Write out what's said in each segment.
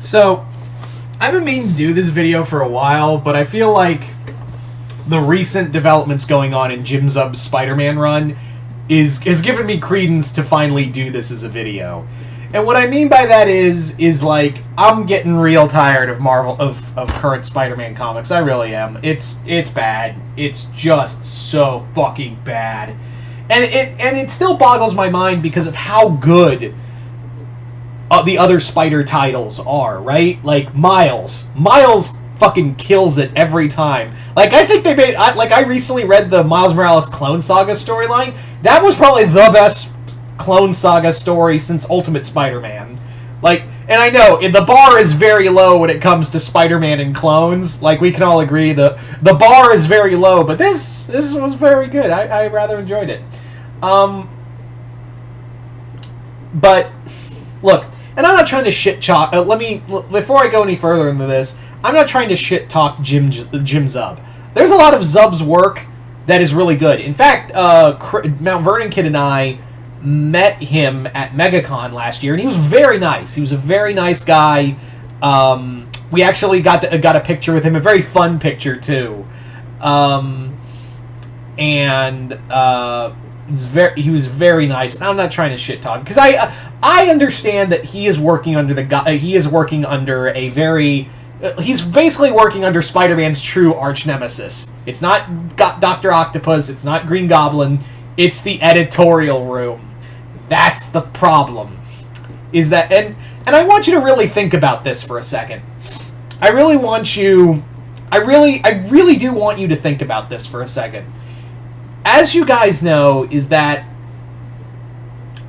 So, I've been meaning to do this video for a while, but I feel like the recent developments going on in Jim Zub's Spider-Man run has given me credence to finally do this as a video. And what I mean by that is like, I'm getting real tired of of current Spider-Man comics. I really am. It's bad. It's just so fucking bad. And it still boggles my mind because of how good the other Spider titles are, right? Like Miles fucking kills it every time. Like, I think they made, I recently read the Miles Morales Clone Saga storyline. That was probably the best Clone Saga story since Ultimate Spider-Man. Like, and I know the bar is very low when it comes to Spider-Man and clones. Like, we can all agree the bar is very low, but this was very good. I rather enjoyed it. But look, and I'm not trying to shit talk. Before I go any further into this, I'm not trying to shit talk Jim Zub. There's a lot of Zub's work that is really good. In fact, Mount Vernon Kid and I met him at MegaCon last year, and he was very nice. He was a very nice guy. We actually got a picture with him, a very fun picture too. He was very nice. I'm not trying to shit talk because I understand that he is working under he's basically working under Spider-Man's true arch nemesis. It's not Dr. Octopus, it's not Green Goblin, it's the editorial room. That's the problem. Is that and I want you to really think about this for a second. I really do want you to think about this for a second. As you guys know, is that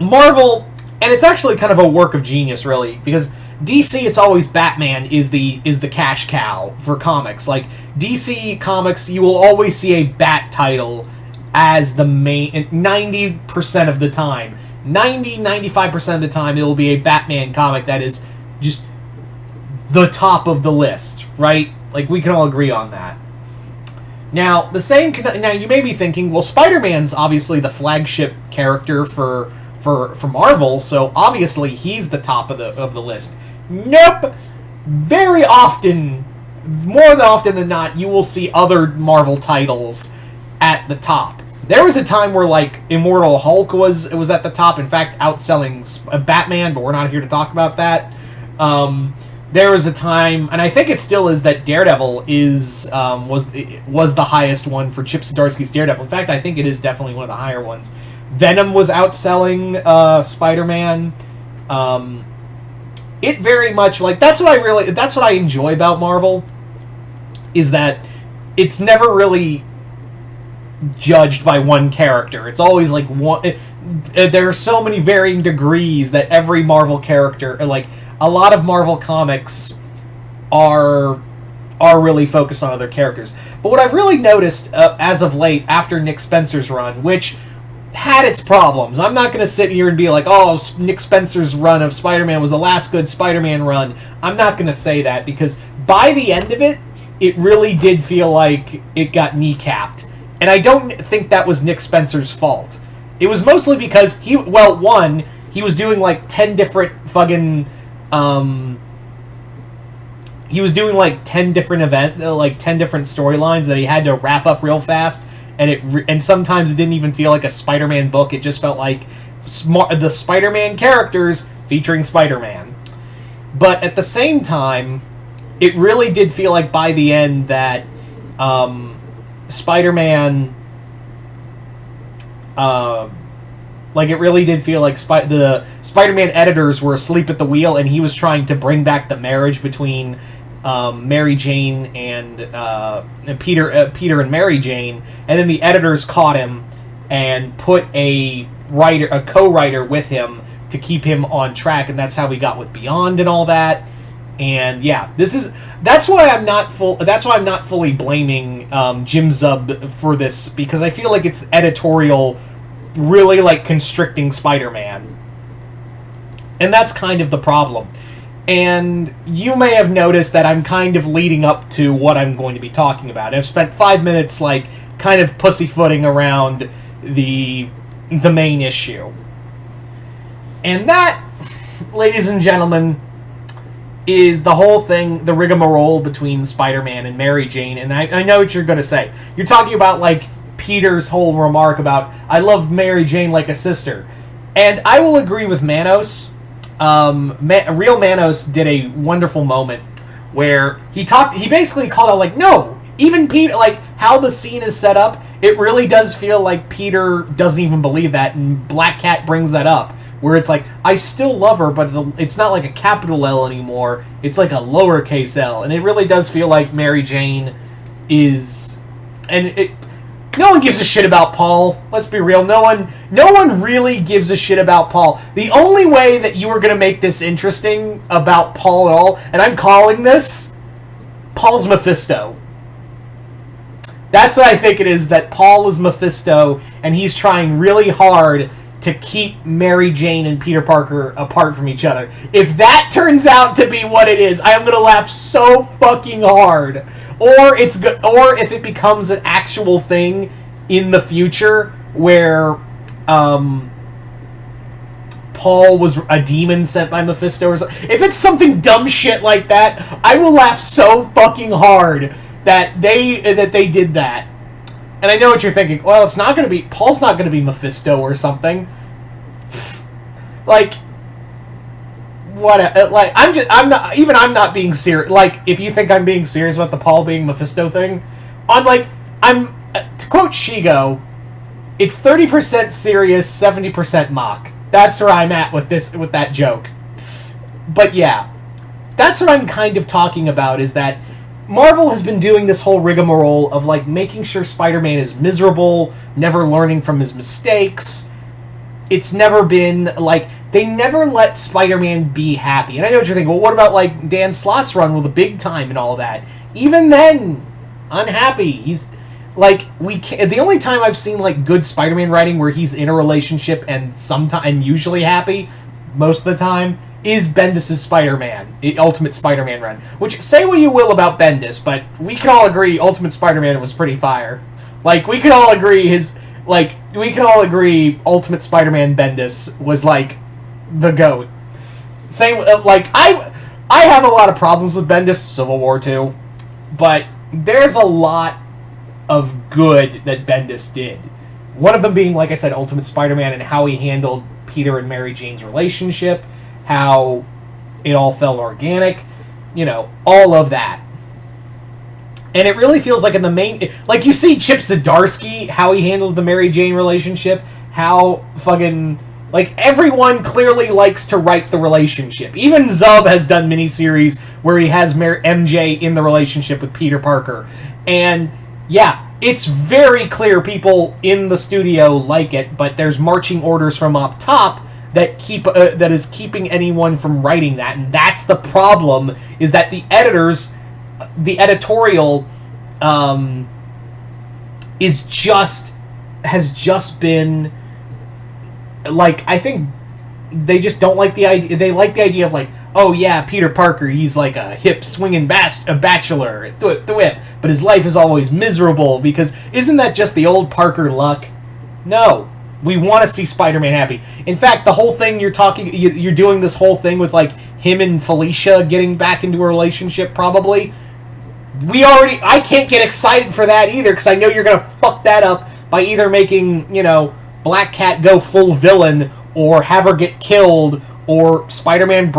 Marvel, and it's actually kind of a work of genius, really, because DC, it's always Batman is the cash cow for comics. Like, DC Comics, you will always see a Bat title as the main, 90% of the time. 95% of the time, it will be a Batman comic that is just the top of the list, right? Like, we can all agree on that. Now, now you may be thinking, well, Spider-Man's obviously the flagship character for Marvel, so obviously he's the top of the list. Nope. Very often, more often than not, you will see other Marvel titles at the top. There was a time where, like, Immortal Hulk was at the top, in fact, outselling Batman, but we're not here to talk about that. There was a time, and I think it still is, that Daredevil was the highest one for Chip Zdarsky's Daredevil. In fact, I think it is definitely one of the higher ones. Venom was outselling Spider-Man. It very much, like, that's what I enjoy about Marvel, is that it's never really judged by one character. It's always like there are so many varying degrees that every Marvel character, like, a lot of Marvel comics are really focused on other characters. But what I've really noticed as of late, after Nick Spencer's run, which had its problems, I'm not going to sit here and be like, oh, Nick Spencer's run of Spider-Man was the last good Spider-Man run. I'm not going to say that, because by the end of it, it really did feel like it got kneecapped. And I don't think that was Nick Spencer's fault. It was mostly because he was doing like 10 different fucking... he was doing like 10 different 10 different storylines that he had to wrap up real fast, and sometimes it didn't even feel like a Spider-Man book. It just felt like the Spider-Man characters featuring Spider-Man. But at the same time, it really did feel like by the end that Spider-Man, it really did feel like the Spider-Man editors were asleep at the wheel, and he was trying to bring back the marriage between Mary Jane and Peter and Mary Jane, and then the editors caught him and put a co-writer with him to keep him on track, and that's how we got with Beyond and all that. And yeah, that's why I'm not fully blaming Jim Zub for this, because I feel like it's editorial really like constricting Spider-Man. And that's kind of the problem. And you may have noticed that I'm kind of leading up to what I'm going to be talking about. I've spent 5 minutes like kind of pussyfooting around the main issue. And that, ladies and gentlemen, is the whole thing, the rigmarole between Spider-Man and Mary Jane, and I know what you're going to say. You're talking about, like, Peter's whole remark about, I love Mary Jane like a sister. And I will agree with Manos. Real Manos did a wonderful moment where he basically called out, like, no, even Peter, like, how the scene is set up, it really does feel like Peter doesn't even believe that, and Black Cat brings that up. Where it's like, I still love her, but it's not like a capital L anymore. It's like a lowercase L. And it really does feel like Mary Jane is... And no one gives a shit about Paul. Let's be real. No one really gives a shit about Paul. The only way that you are going to make this interesting about Paul at all, and I'm calling this, Paul's Mephisto. That's what I think it is, that Paul is Mephisto, and he's trying really hard to keep Mary Jane and Peter Parker apart from each other. If that turns out to be what it is, I am gonna laugh so fucking hard. Or it's good, or if it becomes an actual thing in the future where Paul was a demon sent by Mephisto or something. If it's something dumb shit like that, I will laugh so fucking hard that they did that. And I know what you're thinking. Well, it's not going to be... Paul's not going to be Mephisto or something. Like... What? Like, I'm not being serious. Like, if you think I'm being serious about the Paul being Mephisto thing, to quote Shigo, it's 30% serious, 70% mock. That's where I'm at with that joke. But yeah, that's what I'm kind of talking about, is that Marvel has been doing this whole rigmarole of, like, making sure Spider-Man is miserable, never learning from his mistakes. It's never been, like, they never let Spider-Man be happy. And I know what you're thinking, well, what about, like, Dan Slott's run with the Big Time and all that? Even then, unhappy. He's, like, the only time I've seen, like, good Spider-Man writing where he's in a relationship and usually happy, most of the time, is Bendis' Spider-Man, Ultimate Spider-Man run. Which, say what you will about Bendis, but we can all agree Ultimate Spider-Man was pretty fire. Like, we can all agree Ultimate Spider-Man Bendis was, like, the GOAT. Same, like, I have a lot of problems with Bendis, Civil War 2, but there's a lot of good that Bendis did. One of them being, like I said, Ultimate Spider-Man and how he handled Peter and Mary Jane's relationship, how it all felt organic, all of that. And it really feels like in the main... Like, you see Chip Zdarsky, how he handles the Mary Jane relationship, how fucking... Like, everyone clearly likes to write the relationship. Even Zub has done miniseries where he has MJ in the relationship with Peter Parker. And, yeah, it's very clear people in the studio like it, but there's marching orders from up top that is keeping anyone from writing that, and that's the problem, is that the editors, the editorial, has just been, like, I think they just don't like the idea. They like the idea of, like, oh yeah, Peter Parker, he's like a hip swinging bachelor, thwip, but his life is always miserable, because isn't that just the old Parker luck? No. We want to see Spider-Man happy. In fact, the whole thing you're doing this whole thing with, like, him and Felicia getting back into a relationship, probably. I can't get excited for that either, because I know you're going to fuck that up by either making, Black Cat go full villain, or have her get killed, or Spider-Man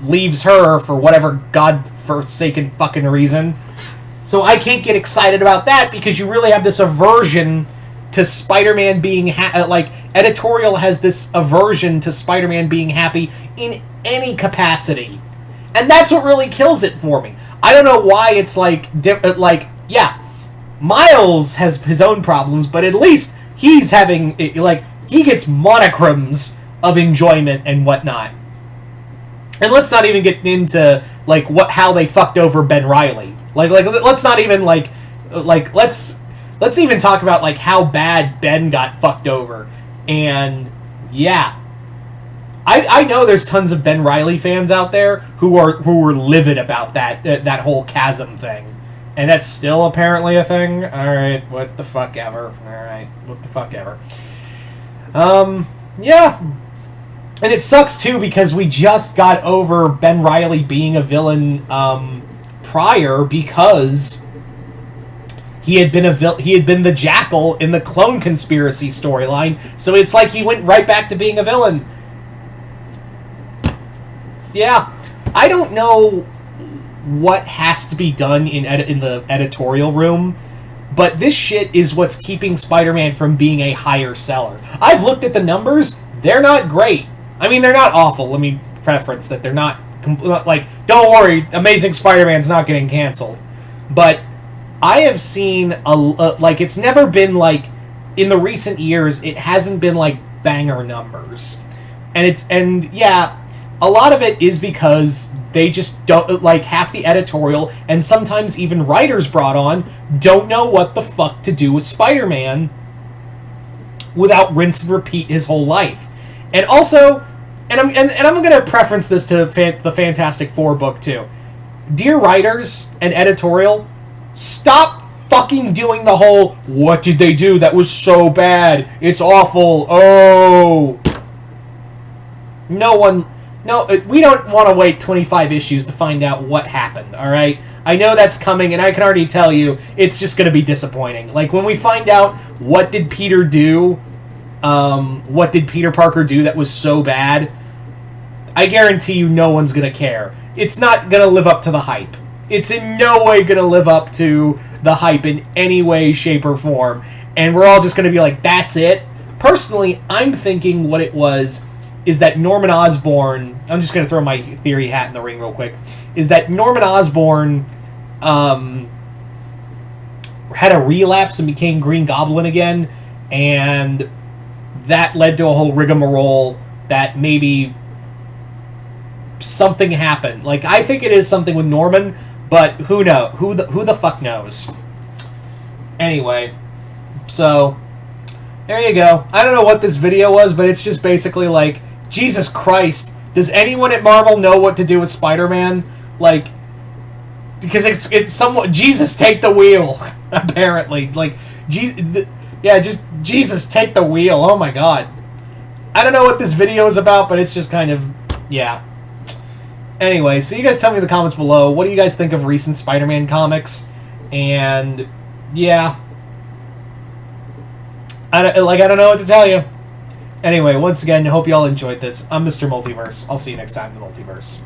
leaves her for whatever godforsaken fucking reason. So I can't get excited about that, because you really have this aversion to Spider-Man being Editorial has this aversion to Spider-Man being happy in any capacity, and that's what really kills it for me. I don't know why it's Miles has his own problems, but at least he's having he gets monochrons of enjoyment and whatnot. And let's not even get into how they fucked over Ben Reilly. Let's not even Let's even talk about, how bad Ben got fucked over. And, yeah. I know there's tons of Ben Reilly fans out there who were livid about that whole chasm thing. And that's still apparently a thing? Alright, what the fuck ever. Alright, what the fuck ever. Yeah. And it sucks, too, because we just got over Ben Reilly being a villain prior because he had been the Jackal in the Clone Conspiracy storyline, so it's like he went right back to being a villain. Yeah, I don't know what has to be done in the editorial room, but this shit is what's keeping Spider-Man from being a higher seller. I've looked at the numbers; they're not great. I mean, they're not awful. Let me preference that they're not like. Don't worry, Amazing Spider-Man's not getting canceled, but I have seen like it's never been like in the recent years. It hasn't been like banger numbers, and yeah. A lot of it is because they just don't, like, half the editorial, and sometimes even writers brought on, don't know what the fuck to do with Spider-Man without rinse and repeat his whole life. And also, and I'm going to preference this to the Fantastic Four book, too. Dear writers and editorial, stop fucking doing the whole, what did they do that was so bad? It's awful. Oh. No, we don't want to wait 25 issues to find out what happened, alright? I know that's coming, and I can already tell you, it's just going to be disappointing. Like, when we find out what did Peter do, what did Peter Parker do that was so bad, I guarantee you no one's going to care. It's not going to live up to the hype. It's in no way going to live up to the hype in any way, shape, or form. And we're all just going to be like, that's it? Personally, I'm thinking what it was is that Norman Osborn, I'm just going to throw my theory hat in the ring real quick, is that Norman Osborn had a relapse and became Green Goblin again, and that led to a whole rigmarole that maybe something happened. Like, I think it is something with Norman, but who knows? Who the fuck knows? Anyway, so there you go. I don't know what this video was, but it's just basically like, Jesus Christ, does anyone at Marvel know what to do with Spider-Man? Like, because it's somewhat, Jesus, take the wheel, apparently. Like, just Jesus, take the wheel. Oh my god. I don't know what this video is about, but it's just kind of, yeah. Anyway, so you guys tell me in the comments below, what do you guys think of recent Spider-Man comics? And, yeah. I don't know what to tell you. Anyway, once again, I hope you all enjoyed this. I'm Mr. Multiverse. I'll see you next time in the Multiverse.